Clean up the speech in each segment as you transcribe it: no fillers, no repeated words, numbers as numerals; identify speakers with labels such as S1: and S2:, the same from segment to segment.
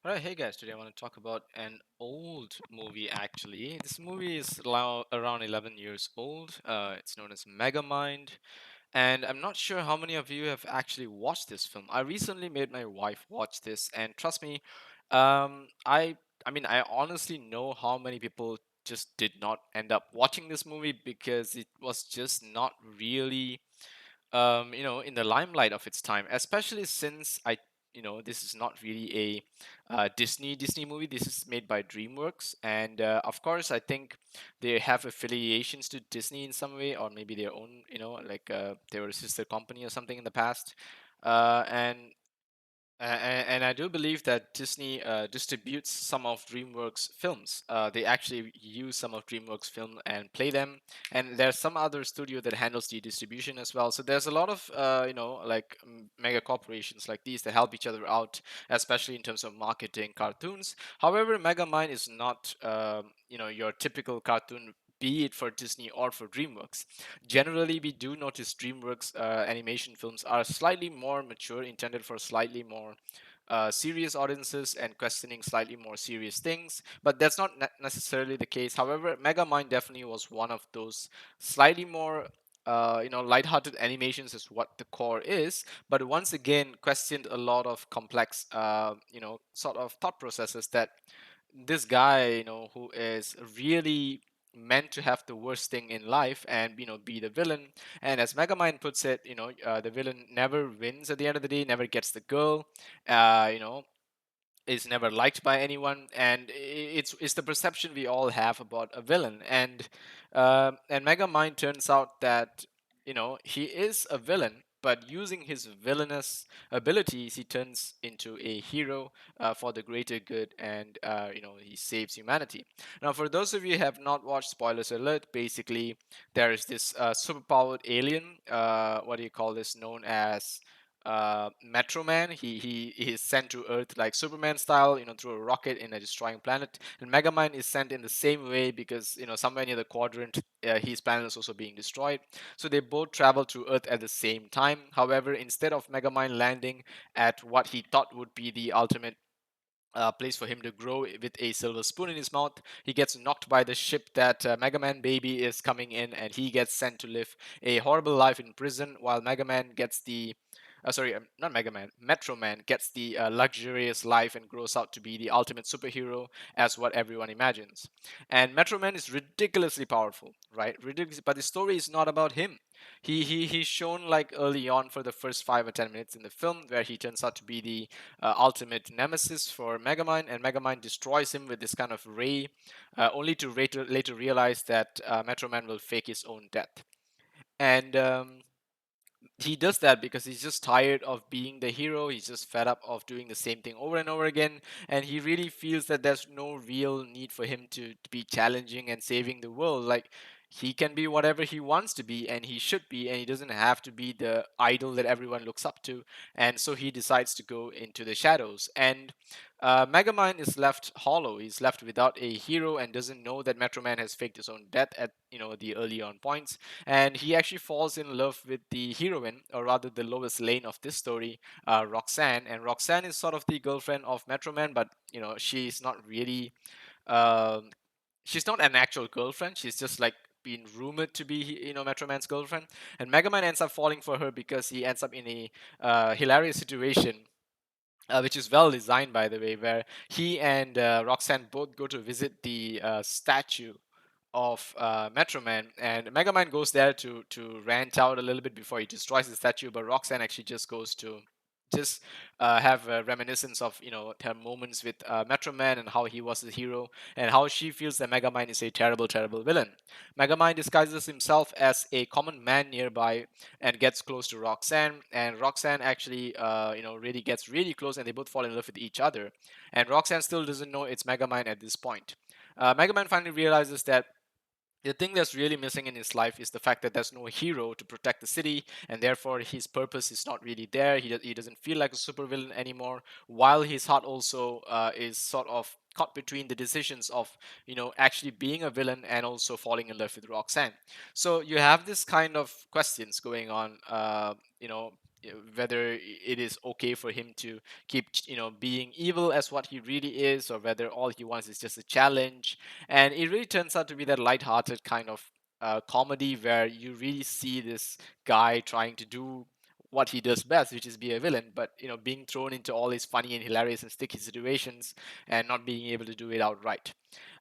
S1: All right, hey guys, today I want to talk about an old movie actually. This movie is around 11 years old. It's known as Megamind, and I'm not sure how many of you have actually watched this film. I recently made my wife watch this, and trust me, I honestly know how many people just did not end up watching this movie because it was just not really in the limelight of its time, especially since this is not really a Disney movie. This is made by DreamWorks, and of course, I think they have affiliations to Disney in some way, or maybe their own, like they were a sister company or something in the past. And and I do believe that Disney distributes some of DreamWorks films. They actually use some of DreamWorks film and play them. And there's some other studio that handles the distribution as well. So there's a lot of like mega corporations like these that help each other out, especially in terms of marketing cartoons. However, Megamind is not your typical cartoon, be it for Disney or for DreamWorks. Generally, we do notice DreamWorks animation films are slightly more mature, intended for slightly more serious audiences and questioning slightly more serious things, but that's not necessarily the case. However, Megamind definitely was one of those slightly more lighthearted animations is what the core is, but once again questioned a lot of complex, sort of thought processes that this guy, who is really meant to have the worst thing in life and be the villain, and as Megamind puts it, the villain never wins at the end of the day, never gets the girl, uh, you know is never liked by anyone, and it's the perception we all have about a villain. And Megamind turns out that he is a villain, but using his villainous abilities, he turns into a hero for the greater good, and he saves humanity. Now, for those of you who have not watched, spoilers alert, basically there is this superpowered alien, what do you call this, known as Metro Man. He is sent to Earth like Superman style, through a rocket in a destroying planet. And Megamind is sent in the same way because somewhere near the quadrant, his planet is also being destroyed. So they both travel to Earth at the same time. However, instead of Megamind landing at what he thought would be the ultimate place for him to grow with a silver spoon in his mouth, he gets knocked by the ship that Mega Man Baby is coming in, and he gets sent to live a horrible life in prison, while Mega Man gets the not Mega Man, Metro Man gets the luxurious life and grows out to be the ultimate superhero, as what everyone imagines. And Metro Man is ridiculously powerful, right? Ridiculous, but the story is not about him. He's shown like early on for the first 5 or 10 minutes in the film, where he turns out to be the ultimate nemesis for Megamind, and Megamind destroys him with this kind of ray, only to later realize that Metro Man will fake his own death. And he does that because he's just tired of being the hero. He's just fed up of doing the same thing over and over again, and he really feels that there's no real need for him to be challenging and saving the world. Like, he can be whatever he wants to be, and he should be, and he doesn't have to be the idol that everyone looks up to. And so he decides to go into the shadows. And Megamind is left hollow. He's left without a hero and doesn't know that Metro Man has faked his own death at the early on points. And he actually falls in love with the heroine, or rather the Lois Lane of this story, Roxanne. And Roxanne is sort of the girlfriend of Metro Man, but she's not really. Um, she's not an actual girlfriend. She's just like been rumored to be Metro Man's girlfriend. And Mega Man ends up falling for her because he ends up in a hilarious situation, which is well designed, by the way, where he and Roxanne both go to visit the statue of Metro Man, and Megamind goes there to rant out a little bit before he destroys the statue, but Roxanne actually just goes to just have a reminiscence of her moments with Metro Man and how he was the hero, and how she feels that Megamind is a terrible, terrible villain. Megamind disguises himself as a common man nearby and gets close to Roxanne, and Roxanne actually really gets really close, and they both fall in love with each other. And Roxanne still doesn't know it's Megamind at this point. Megamind finally realizes that the thing that's really missing in his life is the fact that there's no hero to protect the city, and therefore his purpose is not really there. He doesn't feel like a supervillain anymore, while his heart also is sort of caught between the decisions of actually being a villain and also falling in love with Roxanne. So you have this kind of questions going on, whether it is okay for him to keep being evil as what he really is, or whether all he wants is just a challenge. And it really turns out to be that light-hearted kind of comedy where you really see this guy trying to do what he does best, which is be a villain, but being thrown into all these funny and hilarious and sticky situations and not being able to do it outright.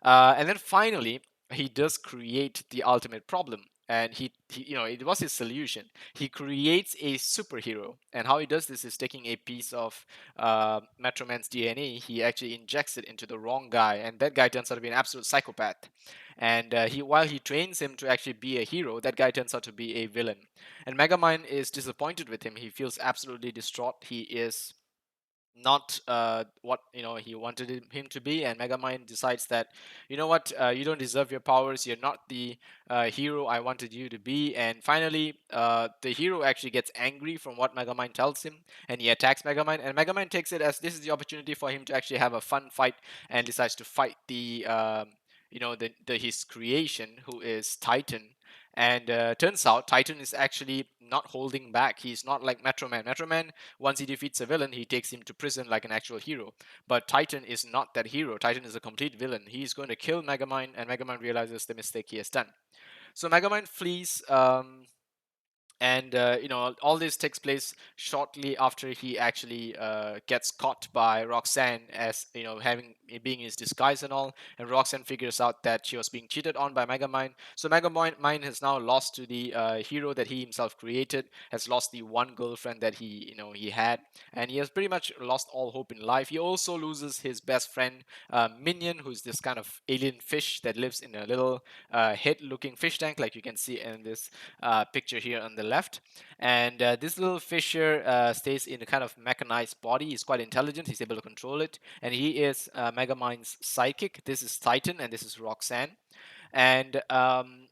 S1: And then finally, he does create the ultimate problem, and it was his solution. He creates a superhero, and how he does this is taking a piece of Metro Man's DNA. He actually injects it into the wrong guy, and that guy turns out to be an absolute psychopath. And while he trains him to actually be a hero, that guy turns out to be a villain. And Megamind is disappointed with him. He feels absolutely distraught. He is not what he wanted him to be, and Megamind decides that, what, you don't deserve your powers. You're not the hero I wanted you to be. And finally, the hero actually gets angry from what Megamind tells him, and he attacks Megamind. And Megamind takes it as this is the opportunity for him to actually have a fun fight, and decides to fight the his creation, who is Titan. And turns out Titan is actually not holding back. He's not like Metro Man. Metro Man, once he defeats a villain, he takes him to prison like an actual hero. But Titan is not that hero. Titan is a complete villain. He's going to kill Megamind, and Megamind realizes the mistake he has done. So Megamind flees. And all this takes place shortly after he actually gets caught by Roxanne, as having being in his disguise and all. And Roxanne figures out that she was being cheated on by Megamind. So Megamind has now lost to the hero that he himself created, has lost the one girlfriend that he had, and he has pretty much lost all hope in life. He also loses his best friend, Minion, who's this kind of alien fish that lives in a little head-looking fish tank, like you can see in this picture here on the left. And this little fish here stays in a kind of mechanized body. He's quite intelligent. He's able to control it. And he is Megamind's psychic. This is Titan, and this is Roxanne. And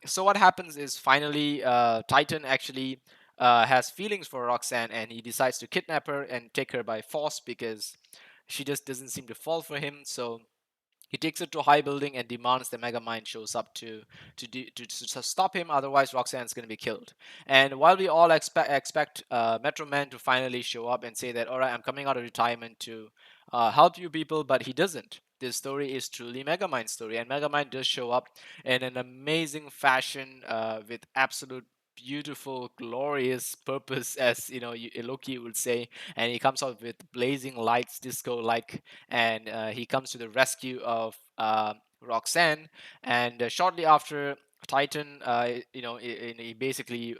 S1: so what happens is finally Titan actually has feelings for Roxanne, and he decides to kidnap her and take her by force because she just doesn't seem to fall for him. So he takes it to a high building and demands that Megamind shows up to stop him. Otherwise, Roxanne's going to be killed. And while we all expect Metro Man to finally show up and say that, all right, I'm coming out of retirement to help you people, but he doesn't. This story is truly Megamind's story, and Megamind does show up in an amazing fashion with absolute beautiful, glorious purpose, as Loki would say. And he comes out with blazing lights, disco-like, and he comes to the rescue of Roxanne. And shortly after, Titan, he basically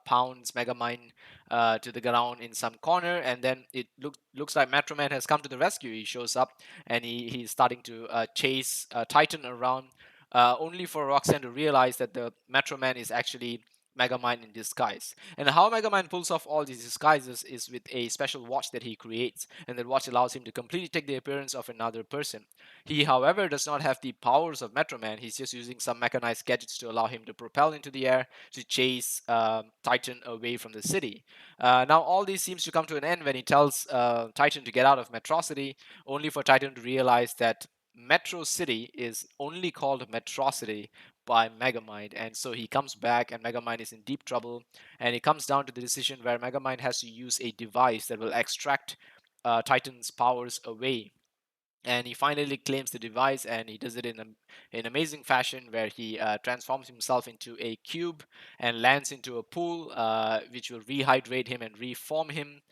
S1: pounds Megamind to the ground in some corner, and then it looks like Metro Man has come to the rescue. He shows up, and he's starting to chase Titan around, only for Roxanne to realize that the Metro Man is actually Megamind in disguise. And how Megamind pulls off all these disguises is with a special watch that he creates, and that watch allows him to completely take the appearance of another person. He, however, does not have the powers of Metro Man. He's just using some mechanized gadgets to allow him to propel into the air to chase Titan away from the city. Now, all this seems to come to an end when he tells Titan to get out of Metrocity, only for Titan to realize that Metro City is only called Metrocity by Megamind, and so he comes back, and Megamind is in deep trouble, and it comes down to the decision where Megamind has to use a device that will extract Titan's powers away. And he finally claims the device, and he does it in amazing fashion, where he transforms himself into a cube and lands into a pool, which will rehydrate him and reform him.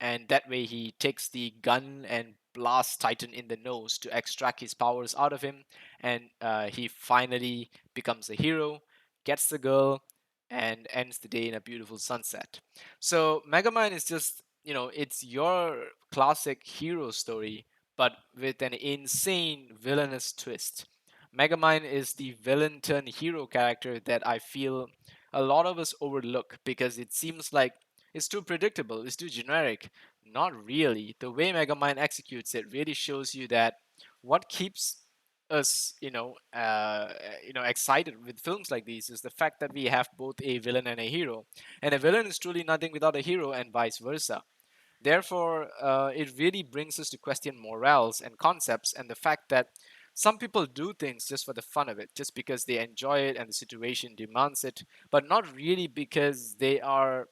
S1: And that way he takes the gun and blasts Titan in the nose to extract his powers out of him, and he finally becomes a hero, gets the girl, and ends the day in a beautiful sunset. So Megamind is just, it's your classic hero story, but with an insane villainous twist. Megamind is the villain turned hero character that I feel a lot of us overlook because it seems like it's too predictable, it's too generic. Not really. The way Megamind executes it really shows you that what keeps us, excited with films like these is the fact that we have both a villain and a hero, and a villain is truly nothing without a hero, and vice versa. Therefore, it really brings us to question morals and concepts, and the fact that some people do things just for the fun of it, just because they enjoy it and the situation demands it, but not really because they are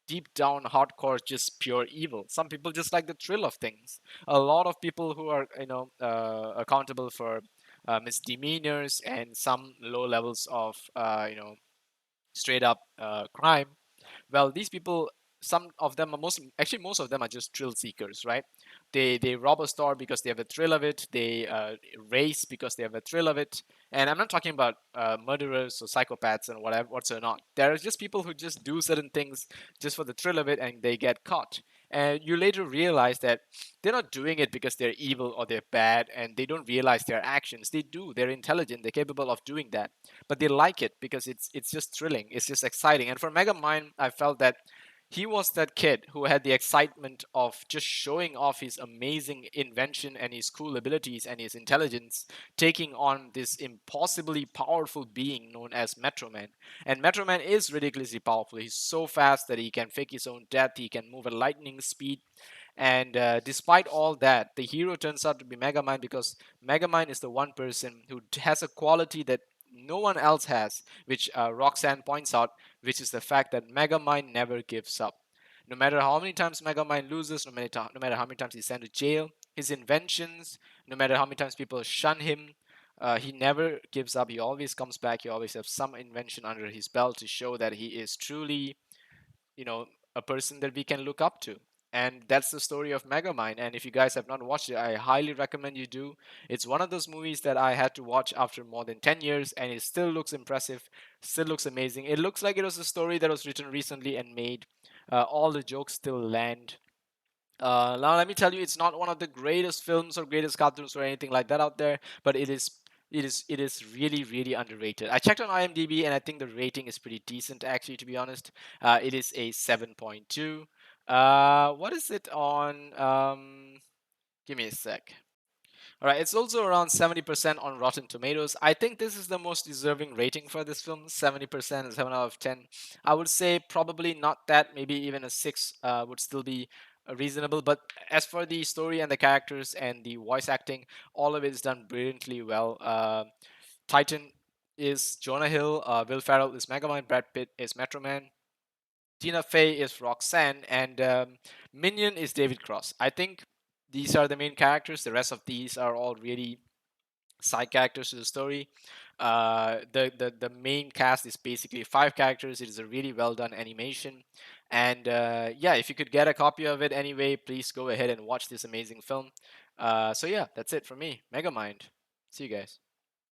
S1: deep down hardcore just pure evil. Some people just like the thrill of things. A lot of people who are accountable for misdemeanors and some low levels of straight up crime. Well, these people, some of them are most of them are just thrill seekers, right? They rob a store because they have a thrill of it. They race because they have a thrill of it. And I'm not talking about murderers or psychopaths and whatever whatsoever. Not. There are just people who just do certain things just for the thrill of it, and they get caught. And you later realize that they're not doing it because they're evil or they're bad, and they don't realize their actions. They do. They're intelligent. They're capable of doing that, but they like it because it's just thrilling. It's just exciting. And for Megamind, I felt that he was that kid who had the excitement of just showing off his amazing invention and his cool abilities and his intelligence, taking on this impossibly powerful being known as Metro Man. And Metro Man is ridiculously powerful. He's so fast that he can fake his own death, he can move at lightning speed. And despite all that, the hero turns out to be Megamind because Megamind is the one person who has a quality that no one else has, which Roxanne points out, which is the fact that Megamind never gives up. No matter how many times Megamind loses, no matter how many times he's sent to jail, his inventions, no matter how many times people shun him, he never gives up. He always comes back. He always has some invention under his belt to show that he is truly, you know, a person that we can look up to. And that's the story of Megamind. And if you guys have not watched it, I highly recommend you do. It's one of those movies that I had to watch after more than 10 years, and it still looks impressive, still looks amazing. It looks like it was a story that was written recently and made. All the jokes still land. Now, let me tell you, it's not one of the greatest films or greatest cartoons or anything like that out there, but it is really really underrated. I checked on IMDb and I think the rating is pretty decent actually. To be honest, it is a 7.2. What is it on? Give me a sec. All right, it's also around 70% on Rotten Tomatoes. I think this is the most deserving rating for this film. 70%, 7 out of 10. I would say probably not that. Maybe even a 6 would still be reasonable. But as for the story and the characters and the voice acting, all of it is done brilliantly well. Titan is Jonah Hill. Will Ferrell is Megamind. Brad Pitt is Metro Man. Tina Fey is Roxanne, and Minion is David Cross. I think these are the main characters. The rest of these are all really side characters to the story. The main cast is basically 5 characters. It is a really well done animation, and yeah, if you could get a copy of it anyway, please go ahead and watch this amazing film. So yeah, that's it for me. Megamind. See you guys.